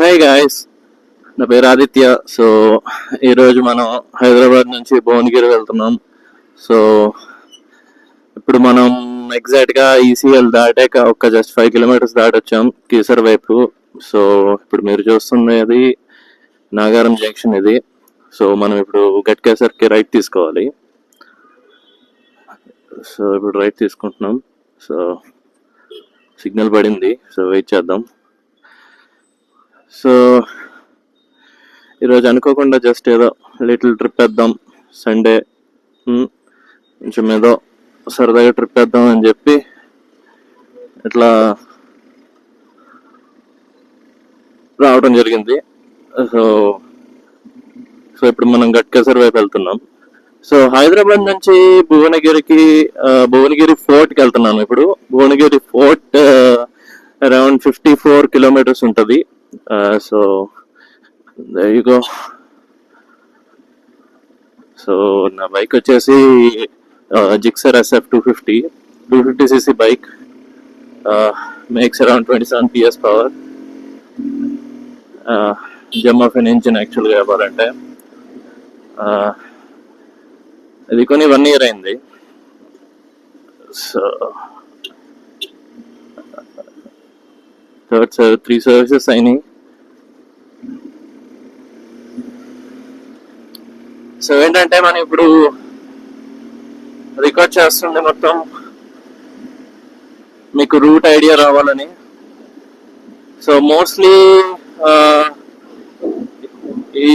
Hi guys, నా పేరు Aditya. So ఈరోజు మనం హైదరాబాద్ నుంచి భువనగిరి వెళ్తున్నాం. సో ఇప్పుడు మనం ఎగ్జాక్ట్గా ఈసీఎల్ దాటాక ఒక జస్ట్ 5 కిలోమీటర్స్ దాటొచ్చాం కీసర్ వైపు. సో ఇప్పుడు మీరు చూస్తున్నది నాగారం జంక్షన్ ఇది. సో మనం ఇప్పుడు గట్కేసర్కి రైట్ తీసుకోవాలి. సో ఇప్పుడు రైట్ తీసుకుంటున్నాం. సో సిగ్నల్ పడింది, సో వెయిట్ చేద్దాం. సో ఈరోజు అనుకోకుండా జస్ట్ ఏదో లిటిల్ ట్రిప్ వేద్దాం, సండే కొంచెం ఏదో సరదాగా ట్రిప్ వేద్దాం అని చెప్పి ఇట్లా రావడం జరిగింది. సో సో ఇప్పుడు మనం గట్కేసర్ వైపు వెళ్తున్నాం. సో హైదరాబాద్ నుంచి భువనగిరి ఫోర్ట్కి వెళ్తున్నాను. ఇప్పుడు భువనగిరి ఫోర్ట్ అరౌండ్ 54 కిలోమీటర్స్ ఉంటుంది. So there you go. So నా బైక్ వచ్చేసి Gixxer SF 250cc bike. Makes around 27 PS power. Gem of an engine యాక్చువల్గా చెప్పాలంటే. ఇది కొని 1 year అయింది. సో 3 సర్వీసెస్ అయినాయి. సో ఏంటంటే మనం ఇప్పుడు రికార్డ్ చేస్తుంది మొత్తం మీకు రూట్ ఐడియా రావాలని. సో మోస్ట్లీ ఈ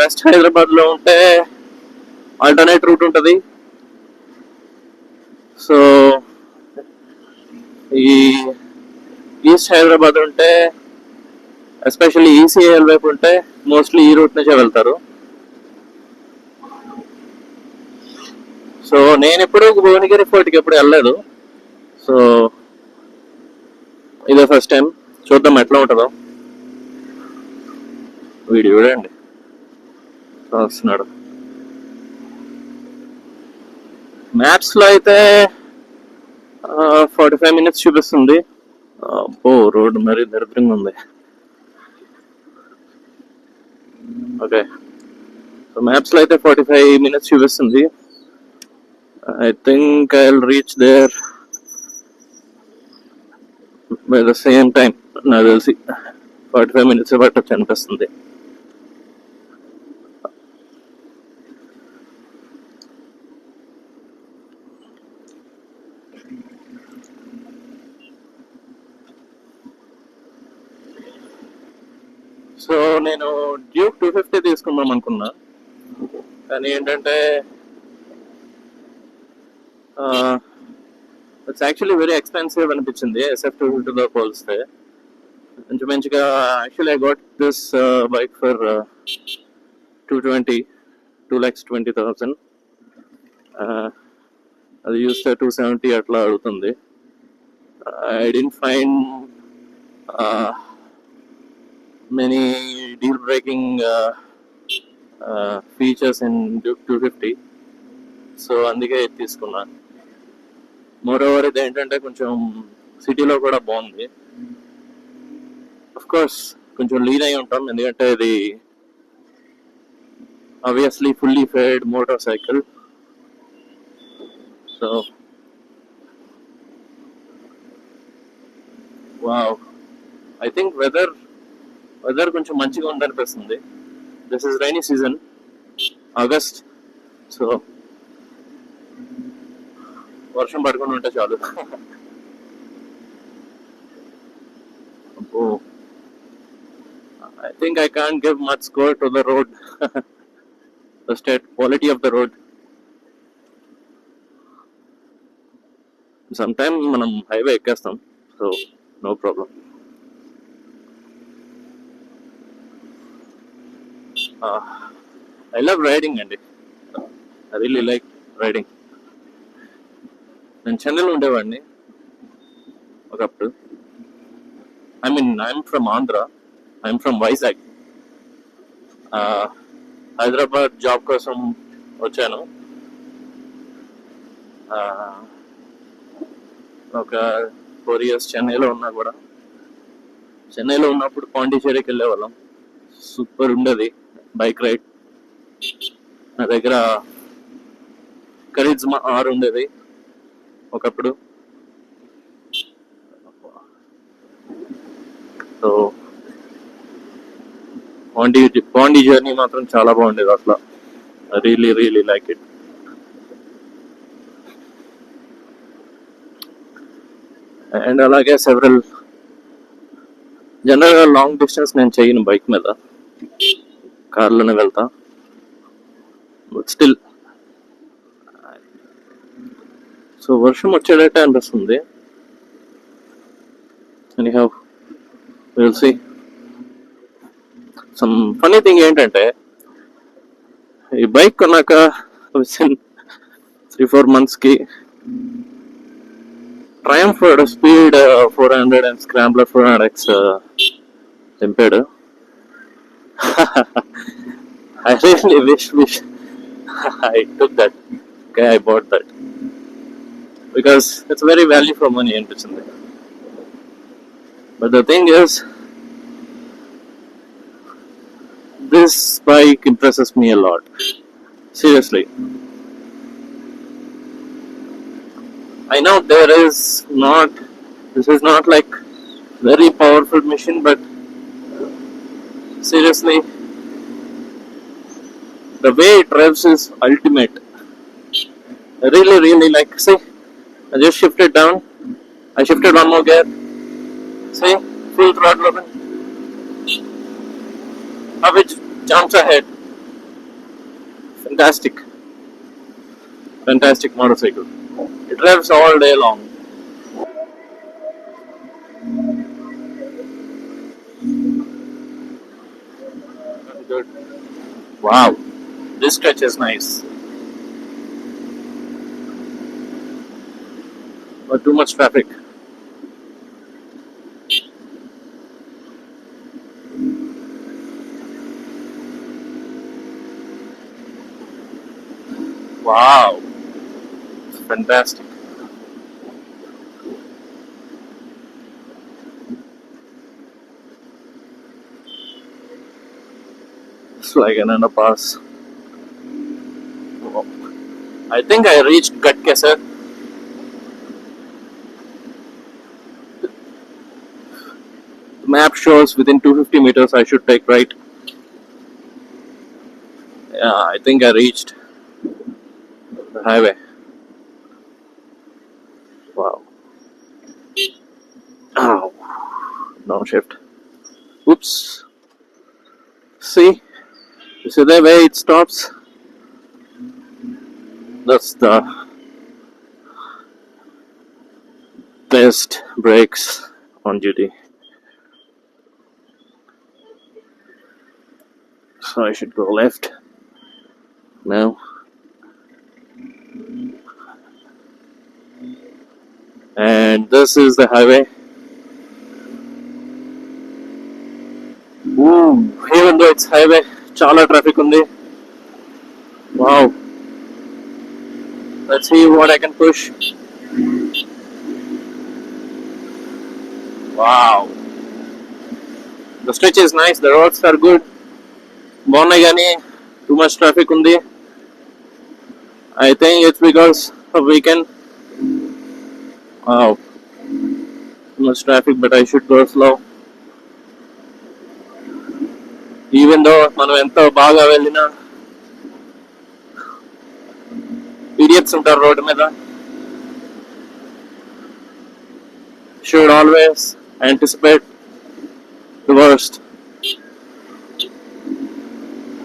వెస్ట్ హైదరాబాద్లో ఉంటే ఆల్టర్నేట్ రూట్ ఉంటుంది. సో ఈ ఈస్ట్ హైదరాబాద్ ఉంటే, ఎస్పెషల్లీ ఈసీఎల్ వైపు ఉంటే మోస్ట్లీ ఈ రూట్ నుంచే వెళ్తారు. సో నేను ఎప్పుడు భువనగిరి ఫోర్ట్కి ఎప్పుడు వెళ్ళలేదు. సో ఇదే ఫస్ట్ టైం. చూద్దాం ఎట్లా ఉంటుందో. వీడియో చూడండి వస్తున్నాడు. మ్యాప్స్లో అయితే 45 minutes చూపిస్తుంది. అబ్బో, రోడ్డు మరీ దరిద్రంగా ఉంది. ఓకే, సో మ్యాప్స్లో అయితే 45 minutes చూపిస్తుంది. I think I'll reach there by the same time. నాకు తెలిసి 45 minutes పట్టొచ్చు అనిపిస్తుంది. సో నేను డ్యూక్ 250 తీసుకుందాం అనుకున్నా, కానీ ఏంటంటే ఇట్స్ యాక్చువల్లీ వెరీ ఎక్స్పెన్సివ్ అనిపించింది SF 250తో పోలిస్తే. మంచిగా actually I got this bike for 2,20,000. అది చూస్తే 270 అట్లా అడుగుతుంది. I don't find many deal breaking features in Duke 250. So అందుకే ఇది తీసుకున్నాను. మోర్ ఓవర్ ఇది ఏంటంటే కొంచెం సిటీలో కూడా బాగుంది. అఫ్ కోర్స్ కొంచెం లీన్ అయి ఉంటాం, ఎందుకంటే ఇది obviously fully faired motorcycle. So wow, I think weather కొంచెం మంచిగా ఉందనిపిస్తుంది. This is rainy season, August. So వర్షం పడుకుని ఉంటే చాలు. అబ్బో, I think I can't give much score to the road. The state quality of the road. Sometime మనం highway ఎక్కేస్తాం, so no problem. I love riding అండి. I really like riding. నేను చెన్నైలో ఉండేవాడిని ఒకప్పుడు. I'm from Andhra. I'm from Vizag. Hyderabad job కోసం వచ్చాను. ఒక 4 years చెన్నైలో ఉన్నా కూడా చెన్నైలో ఉన్నప్పుడు పాండిచేరికి వెళ్ళేవాళ్ళం. సూపర్ ఉండేది బైక్ రైడ్. నా దగ్గర కరిజ్మా ఆర్ ఉండేది ఒకప్పుడు. సో పాండి జర్నీ మాత్రం చాలా బాగుండేది అట్లా. Really really like it. And అలాగే సెవరల్ జనరల్గా లాంగ్ డిస్టెన్స్ నేను చేయను బైక్ మీద, కార్లోనే వెళ్తా. బట్ స్టిల్ సో వర్షం వచ్చేటట్టే అనిపిస్తుంది. Anyhow will see. Some funny thing ఏంటంటే, ఈ బైక్ కొన్నాక within 3-4 months Triumph Speed 400 and Scrambler 400X తెంపాడు. I really wish I took that. Okay, I bought that because it's very value for money అనిపించింది. But the thing is, this bike impresses me a lot. Seriously. I know this is not like very powerful machine, but seriously, the way it drives is ultimate. I really like. See, I just shifted down. I shifted one more gear. See, full throttle open. How it jumps ahead. Fantastic motorcycle. It drives all day long. Good. Wow, this stretch is nice. But too much traffic. Wow, it's fantastic. It's like an underpass. Oh. I think I reached Gatkesar. The map shows within 250 meters I should take right. Yeah, I think I reached the highway. Wow. Ow. Downshift. Oops. See? You see the way it stops? That's the best brakes on duty. So I should go left now. And this is the highway. Ooh, even though it's highway, chala traffic undi. Wow. Let's see what I can push. Wow. The stretch is nice, the roads are good. Bagunnai gaani too much traffic undi. I think it's because of weekend. Wow. Too much traffic, but I should go slow. Even though మనం ఎంత బాగా వెళ్ళినా idiots ఉంటారు road మీద. Should always anticipate the worst.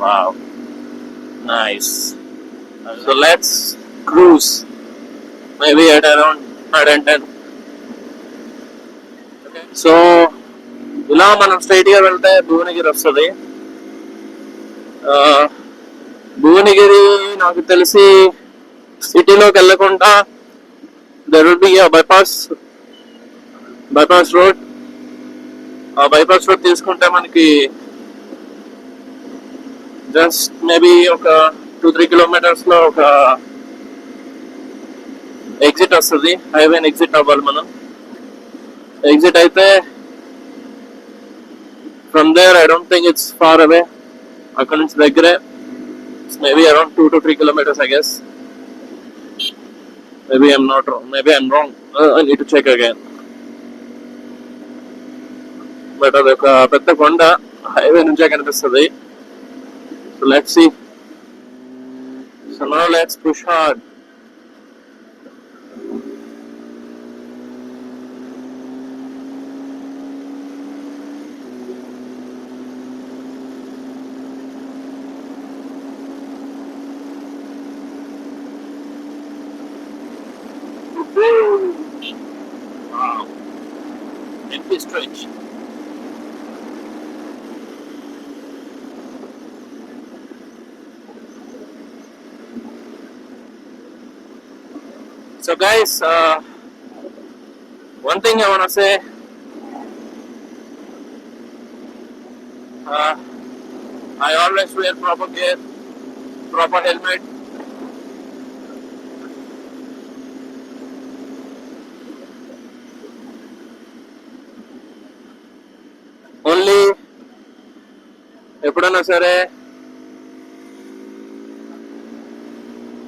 Wow, nice. So let's cruise maybe at around 110. Okay. So ఇలా మనం straight గా వెళ్తే భువనగిరి వస్తుంది. భువనగిరి నాకు తెలిసి సిటీలోకి వెళ్ళకుండా there will be a bypass road. ఆ bypass రోడ్ తీసుకుంటే మనకి జస్ట్ మేబీ ఒక 2-3 kilometers లో ఒక ఎగ్జిట్ వస్తుంది. హైవేని ఎగ్జిట్ అవ్వాలి మనం. ఎగ్జిట్ అయితే From there, I don't think it's far away. అక్కడ నుంచి దగ్గరే. Maybe around 2 to 3 kilometers, I guess. Maybe I'm not wrong. Maybe I'm wrong. I need to check again. But అది ఒక పెద్ద కొండ హైవే నుంచే కనిపిస్తుంది. So let's see. So now let's push hard. Wow. Empty stretch. So guys, one thing I want to say, I always wear proper gear, proper helmet. Only ఎప్పుడైనా సరే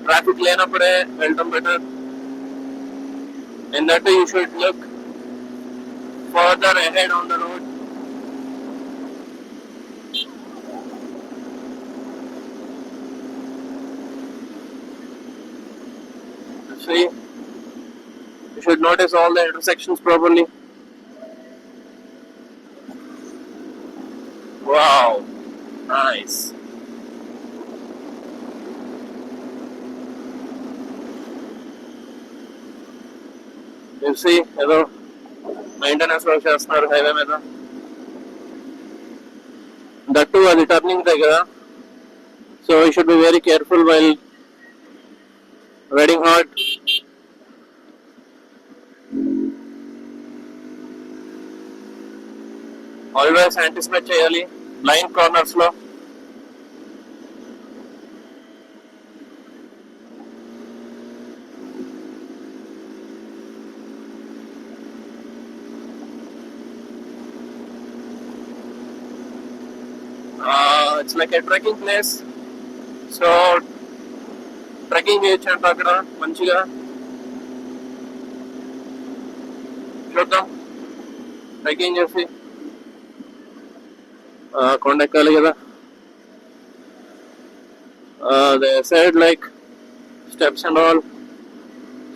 traffic లేనప్పుడే వెళ్ళటం better. And that you should look further ahead on the road. See, you should notice all the intersections properly. Wow, nice. You see, ఏదో maintenance work చేస్తున్నారు highway మీద. That అది turning దగ్గర. So you should be very careful while riding hard. Always anticipate చేయాలి blind corners లో. It's like a trekking place. So trekking చేయొచ్చు అంట అక్కడ మంచిగా. చూద్దాం, ట్రెక్కింగ్ చేసి కొండ ఎక్కాలి కదా. They side like steps and all,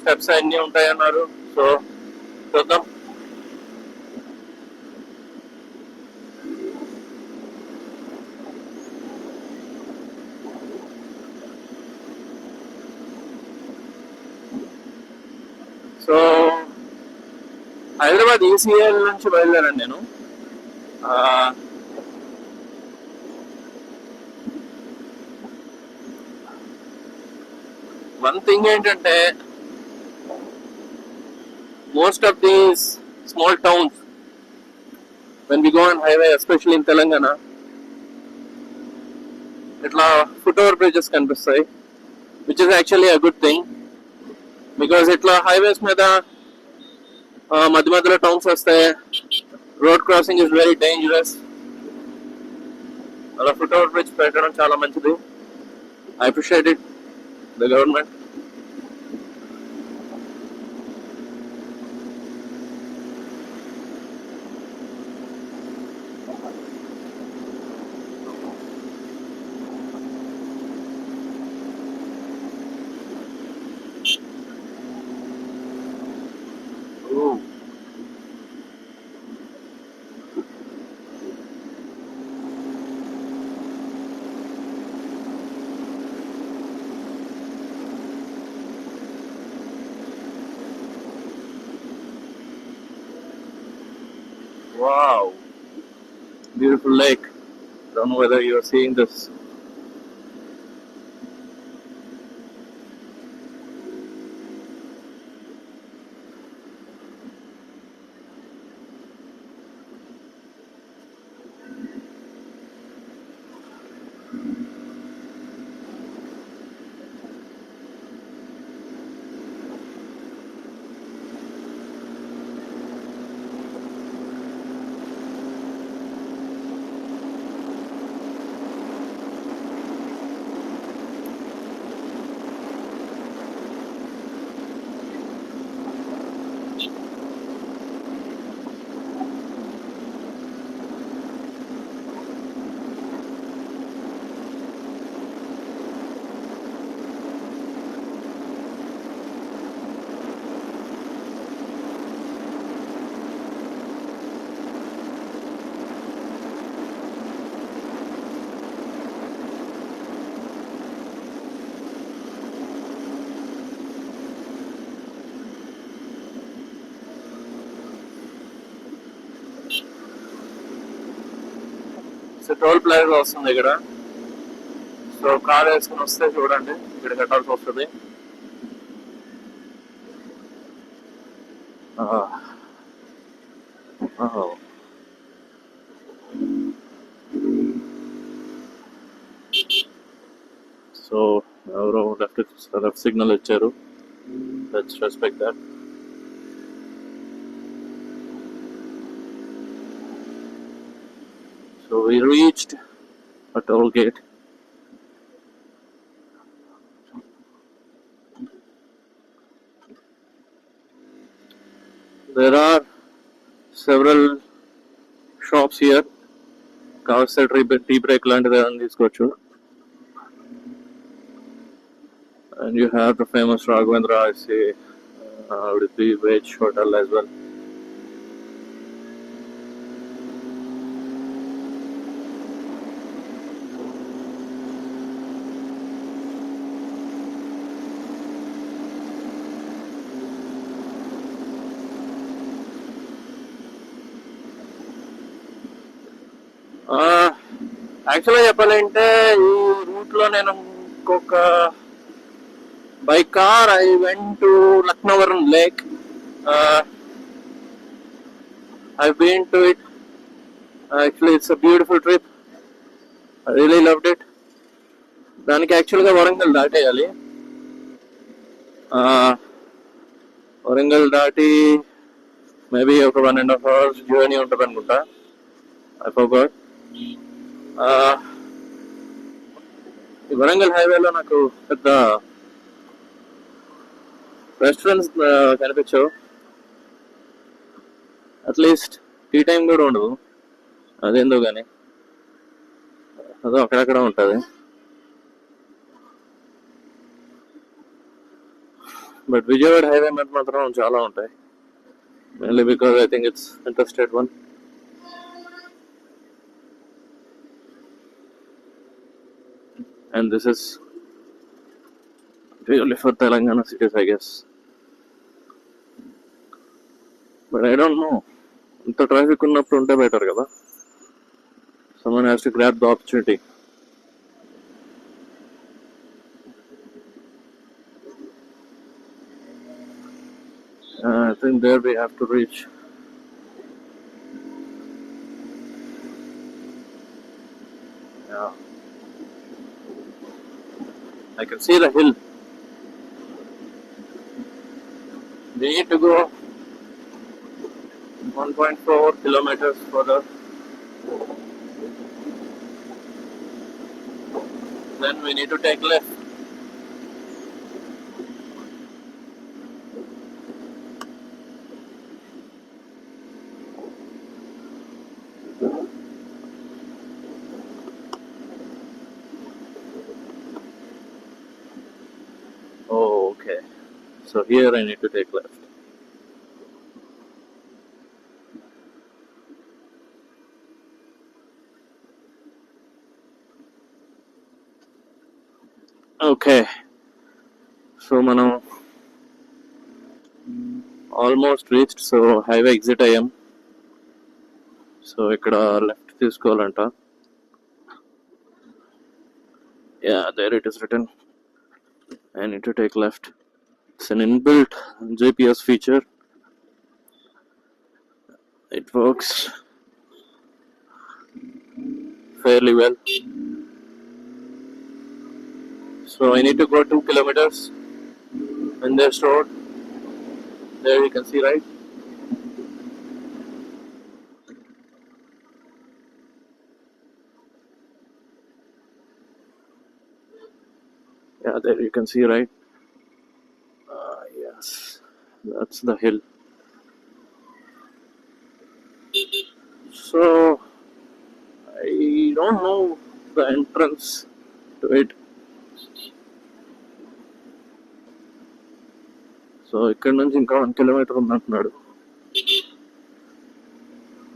steps అన్నీ ఉంటాయి అన్నారు. సో చూద్దాం. సో హైదరాబాద్ ఈసీఎల్ నుంచి బయలుదేరాను నేను. వన్ థింగ్ ఏంటంటే, most of these small towns when we go on highway, especially in Telangana, ఇట్లా ఫుట్ ఓవర్ బ్రిడ్జెస్ కనిపిస్తాయి, which is actually a good thing. Because ఇట్లా హైవేస్ మీద మధ్య మధ్యలో టౌన్స్ వస్తాయి. Road crossing is very dangerous. అలా foot over bridge పెట్టడం చాలా మంచిది. I appreciate it, the government. Wow, beautiful lake. Don't know whether you are seeing this. So toll plaza వస్తుంది ఇక్కడ. సో కార్ వేసుకుని వస్తే చూడండి ఇక్కడ కట్టాల్సి వస్తుంది. సో ఎవరో లెఫ్ట్ సిగ్నల్ ఇచ్చారు. Let's respect that. So we reached a toll gate. There are several shops here. Cars that tea break లాంటిది ఏదైనా తీసుకోవచ్చు. And you have the famous Raghavendra, I say, with the veg hotel as well. యాక్చువల్గా చెప్పాలంటే ఈ రూట్లో నేను ఇంకొక by car I went to Laknavaram lake. I've been to it. Actually, it's a beautiful trip. I really loved it. దానికి యాక్చువల్గా వరంగల్ దాటేయాలి. వరంగల్ దాటి maybe ఒక 1.5 hours జర్నీ ఉంటుంది అనుకుంటా. I forgot. ఈ వరంగల్ హైవేలో నాకు పెద్ద రెస్టారెంట్స్ కనిపించవు. అట్లీస్ట్ టీ టైం కూడా ఉండదు. అదేందో కానీ అదో అక్కడక్కడ ఉంటుంది. బట్ విజయవాడ హైవే మీద మాత్రం చాలా ఉంటాయి. Mainly because I think it's interstate one. And this is really for Telangana cities, I guess. But I don't know. ఇంత ట్రాఫిక్ ఉన్నప్పుడు ఉంటే బెటర్ కదా. Someone has to grab the opportunity. I think there we have to reach. Yeah. I can see the hill. We need to go 1.4 kilometers further. Then we need to take left. Oh, okay. So here I need to take left. Okay. So మనం almost reached. So highway exit అయ్యాం. So ఇక్కడ left తీసుకోవాలంట. Yeah, there it is written. I need to take left. It's an inbuilt GPS feature. It works fairly well. So I need to go 2 kilometers in this road. There you can see, right? Yeah, there you can see, right? Yes, that's the hill. So I don't know the entrance to it. So ఇక్కడ నుంచి ఇంకా 1 kilometer ఉందంటున్నాడు.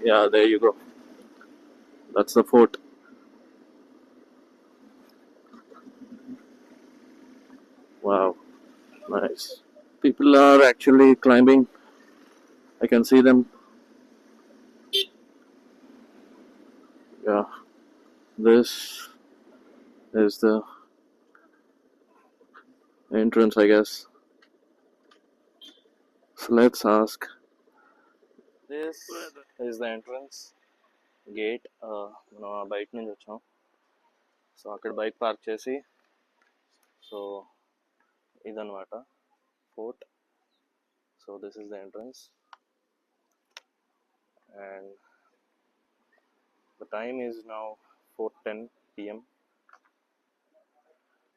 Yeah, there you go. That's the fort. Wow, nice. People are actually climbing. I can see them. Yeah. This is the entrance, I guess. So let's ask. This is the entrance gate. మనం బయట నుంచి వచ్చాం. So అక్కడ bike park చేసి, so ఇదన్నమాట fort. So this is the entrance and the time is now 4:10 p.m.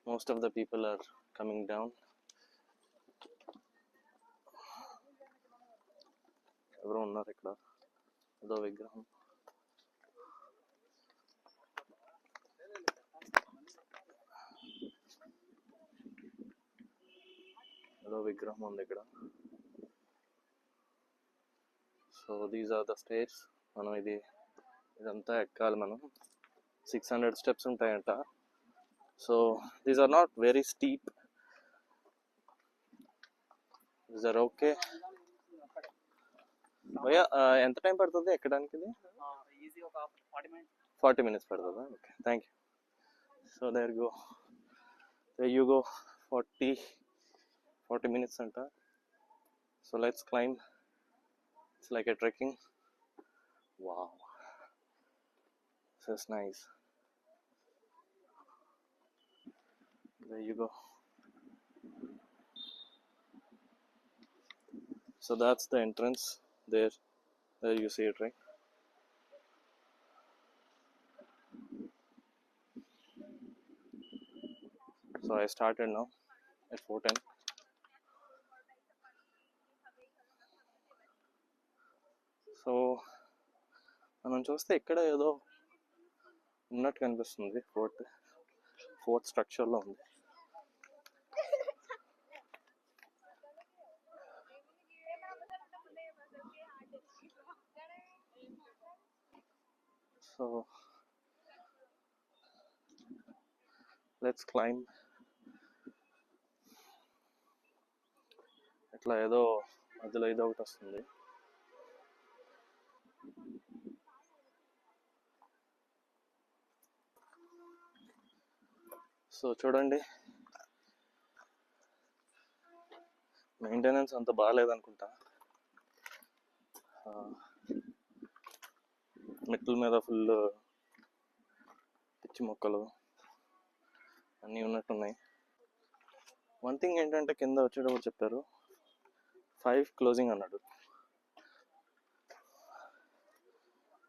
Most of the people are coming down. ఎవరో ఉన్నారు ఇక్కడ, ఏదో విగ్రహం. ఏదో విగ్రహం ఉంది ఇక్కడ. So these are the stairs. మనం ఇదంతా ఎక్కాలి. మనం 600 స్టెప్స్ ఉంటాయంట. So these are not very steep. These are okay. ఎంత టైం పడుతుంది ఎక్కడానికి? ఇది 40 minutes పడుతుందా? Okay, thank you. So there you go 40 minutes అంట. So let's climb. It's like a trekking. Wow, this is nice. There you go. So that's the entrance. There you see it, right? So I started now at 4:10. So మనం చూస్తే ఇక్కడ ఏదో ఉన్నట్టు కనిపిస్తుంది. Fort స్ట్రక్చర్లో ఉంది. So let's climb. ఇట్లా ఏదో మధ్యలో ఏదో ఒకటి వస్తుంది. సో చూడండి, మెయింటెనెన్స్ అంత బాగాలేదనుకుంటా. మెట్ల మీద ఫుల్ పిచ్చి మొక్కలు అన్నీ ఉన్నట్టున్నాయి. వన్ థింగ్ ఏంటంటే, కింద వచ్చేటప్పుడు చెప్పారు 5 క్లోజింగ్ అన్నాడు.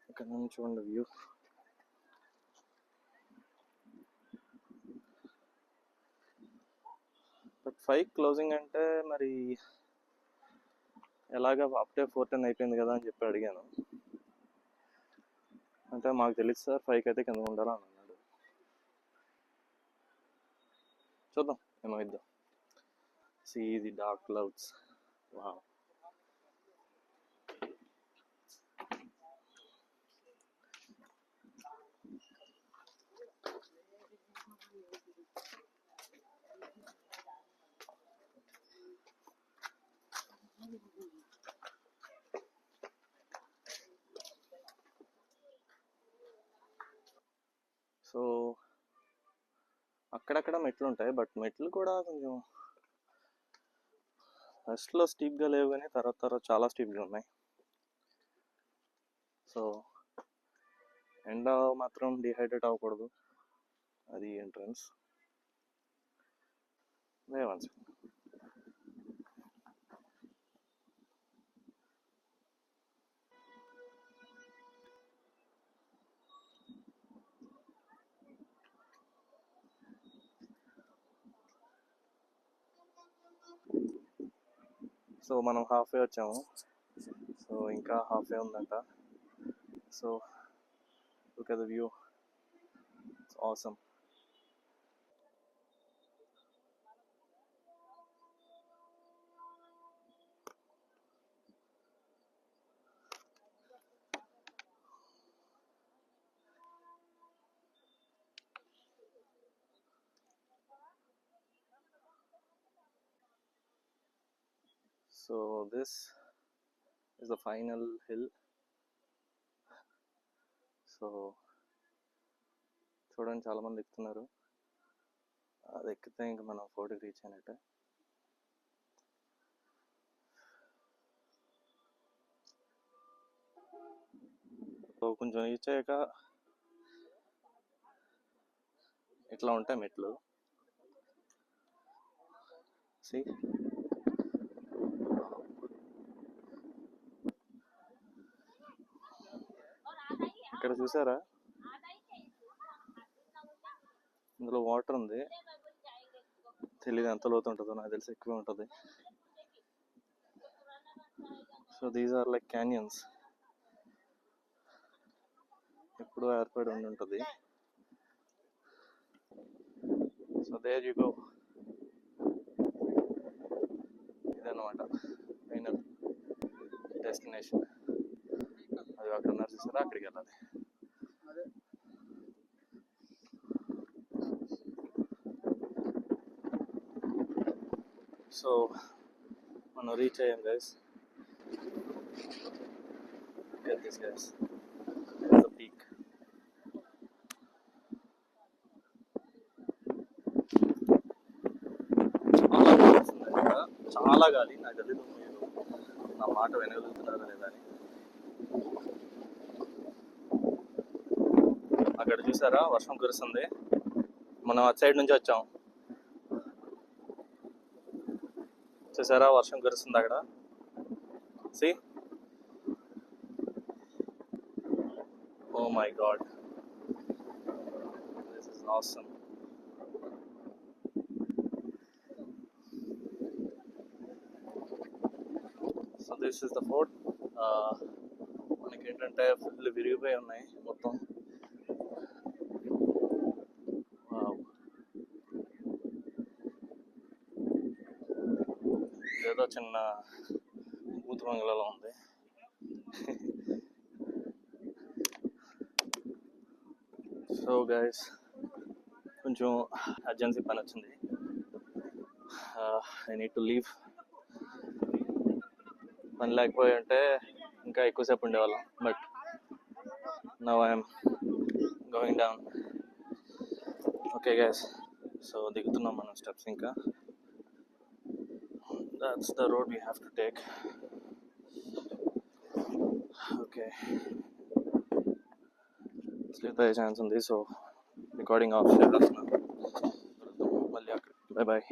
ఇక్కడ నుంచి చూడండి వ్యూ. బట్ 5 క్లోజింగ్ అంటే మరి ఎలాగా? అప్పుడే 4:10 అయిపోయింది కదా అని చెప్పి అడిగాను. అంటే మాకు తెలియదు సార్, 5కి అయితే కింద ఉండాలా అని అన్నాడు. చూద్దాం ఏమైద్దాం. See the dark clouds. Wow. So అక్కడక్కడ మెట్లు ఉంటాయి, బట్ మెట్లు కూడా కొంచెం ఫస్ట్లో స్టీప్గా లేవు, కానీ తర్వాత చాలా స్టీప్గా ఉన్నాయి. సో ఎండ మాత్రం డిహైడ్రేట్ అవ్వకూడదు, అది ఎంట్రన్స్. One second. సో మనం హాఫ్ వే వచ్చాము. సో ఇంకా హాఫ్ వే ఉందంట. So look at the view. It's awesome. So this is the final hill. So చూడండి చాలా మంది ఎక్కుతున్నారు. అది ఎక్కితే ఇంక మనం ఫోర్ట్కి రీచ్ అయినట్టే. సో కొంచెం రీచ్ అయ్యాక ఇట్లా ఉంటాయి మెట్లు. See? ఇక్కడ చూసారా, ఇందులో వాటర్ ఉంది. తెలియదు ఎంత లోతు ఉంటుందో, నాకు తెలిసి ఎక్కువ ఉంటుంది. So these are like canyons, ఎప్పుడు ఏర్పడి ఉండి ఉంటుంది. సో దేర్ యు గో, ఇదన్నమాట ఫైనల్ డెస్టినేషన్. అది అక్కడ ఉన్నారు చూసారా, అక్కడికి వెళ్ళాలి. సో మనం రీచ్ అయ్యాం guys. Get this guys, the peak. చాలా గాలి, నాకు తెలియదు మీరు నా మాట వినగలుగుతున్నారా లేదా అని. అక్కడ చూసారా వర్షం కురుస్తుంది, మనం అటు సైడ్ నుంచి వచ్చాం. చూసారా వర్షం కురుస్తుంది అక్కడ. See? Oh my god, this is awesome. So this is the fort. మనకి ఏంటంటే ఫుల్ విరిగిపోయి ఉన్నాయి మొత్తం. ఏదో చిన్న బూత్ బంగ్లాలో ఉంది. సో గైస్ కొంచెం అర్జెన్సీ పని వచ్చింది. I need to leave. పని లేకపోయి ఉంటే ఇంకా ఎక్కువసేపు ఉండేవాళ్ళం, but now I'm going down. Okay guys, so దిగుతున్నాం మనం స్టెప్స్. ఇంకా that's the road we have to take. Okay, sleep అయ్యే ఛాన్స్ ఉంది. సో రికార్డింగ్ ఆఫ్ చేస్తున్నా. మళ్ళీ అక్కడ. Bye bye.